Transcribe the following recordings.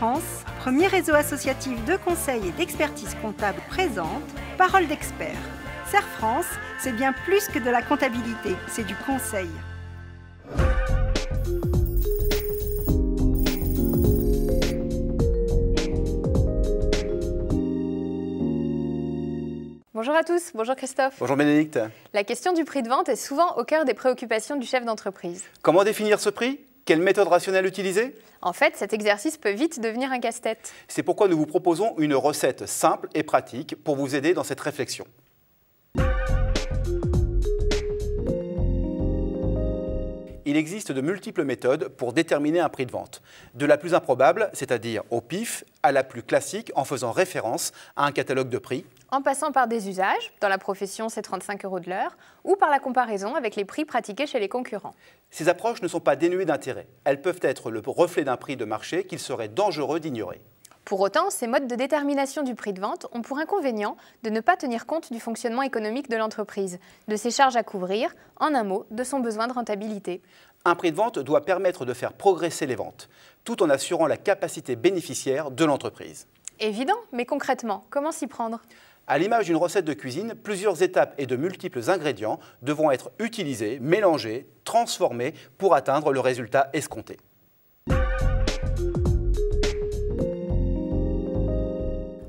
France, premier réseau associatif de conseil et d'expertise comptable, présente Parole d'expert. Serre France, c'est bien plus que de la comptabilité, c'est du conseil. Bonjour à tous, bonjour Christophe. Bonjour Bénédicte. La question du prix de vente est souvent au cœur des préoccupations du chef d'entreprise. Comment définir ce prix? Quelle méthode rationnelle utiliser? En fait, cet exercice peut vite devenir un casse-tête. C'est pourquoi nous vous proposons une recette simple et pratique pour vous aider dans cette réflexion. Il existe de multiples méthodes pour déterminer un prix de vente. De la plus improbable, c'est-à-dire au pif, à la plus classique en faisant référence à un catalogue de prix. En passant par des usages, dans la profession c'est 35 € de l'heure, ou par la comparaison avec les prix pratiqués chez les concurrents. Ces approches ne sont pas dénuées d'intérêt. Elles peuvent être le reflet d'un prix de marché qu'il serait dangereux d'ignorer. Pour autant, ces modes de détermination du prix de vente ont pour inconvénient de ne pas tenir compte du fonctionnement économique de l'entreprise, de ses charges à couvrir, en un mot, de son besoin de rentabilité. Un prix de vente doit permettre de faire progresser les ventes, tout en assurant la capacité bénéficiaire de l'entreprise. Évident, mais concrètement, comment s'y prendre ? À l'image d'une recette de cuisine, plusieurs étapes et de multiples ingrédients devront être utilisés, mélangés, transformés pour atteindre le résultat escompté.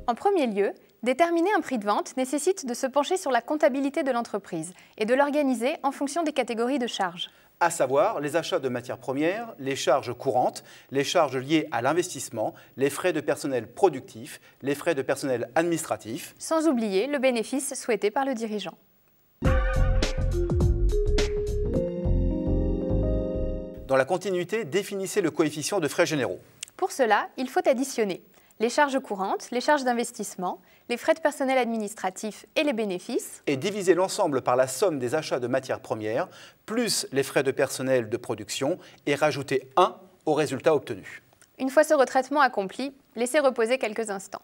En premier lieu, déterminer un prix de vente nécessite de se pencher sur la comptabilité de l'entreprise et de l'organiser en fonction des catégories de charges. À savoir les achats de matières premières, les charges courantes, les charges liées à l'investissement, les frais de personnel productif, les frais de personnel administratif. Sans oublier le bénéfice souhaité par le dirigeant. Dans la continuité, définissez le coefficient de frais généraux. Pour cela, il faut additionner les charges courantes, les charges d'investissement, les frais de personnel administratif et les bénéfices. Et diviser l'ensemble par la somme des achats de matières premières, plus les frais de personnel de production, et rajouter 1 au résultat obtenu. Une fois ce retraitement accompli, laissez reposer quelques instants.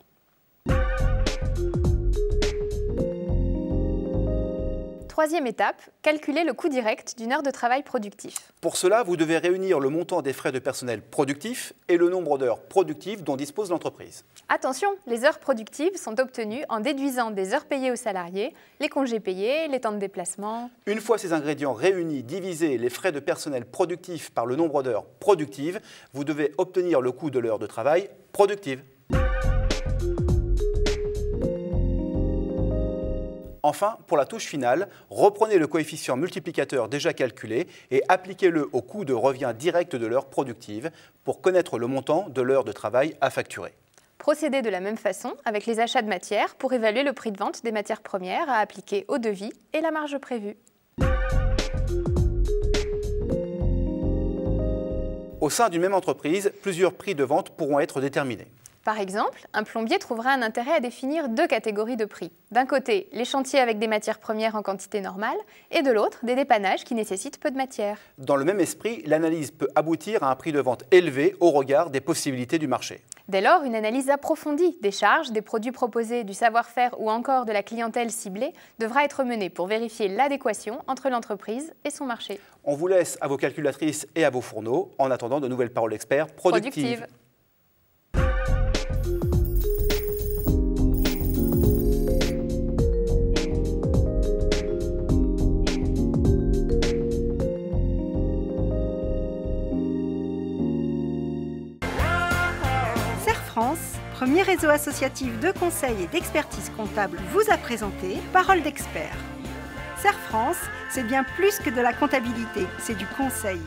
Troisième étape, calculer le coût direct d'une heure de travail productif. Pour cela, vous devez réunir le montant des frais de personnel productifs et le nombre d'heures productives dont dispose l'entreprise. Attention, les heures productives sont obtenues en déduisant des heures payées aux salariés, les congés payés, les temps de déplacement. Une fois ces ingrédients réunis, diviser les frais de personnel productifs par le nombre d'heures productives, vous devez obtenir le coût de l'heure de travail productive. Enfin, pour la touche finale, reprenez le coefficient multiplicateur déjà calculé et appliquez-le au coût de revient direct de l'heure productive pour connaître le montant de l'heure de travail à facturer. Procédez de la même façon avec les achats de matières pour évaluer le prix de vente des matières premières à appliquer au devis et la marge prévue. Au sein d'une même entreprise, plusieurs prix de vente pourront être déterminés. Par exemple, un plombier trouvera un intérêt à définir deux catégories de prix. D'un côté, les chantiers avec des matières premières en quantité normale, et de l'autre, des dépannages qui nécessitent peu de matière. Dans le même esprit, l'analyse peut aboutir à un prix de vente élevé au regard des possibilités du marché. Dès lors, une analyse approfondie des charges, des produits proposés, du savoir-faire ou encore de la clientèle ciblée devra être menée pour vérifier l'adéquation entre l'entreprise et son marché. On vous laisse à vos calculatrices et à vos fourneaux en attendant de nouvelles paroles d'experts productives. Serre France, premier réseau associatif de conseil et d'expertise comptable, vous a présenté Parole d'expert. Serre France, c'est bien plus que de la comptabilité, c'est du conseil.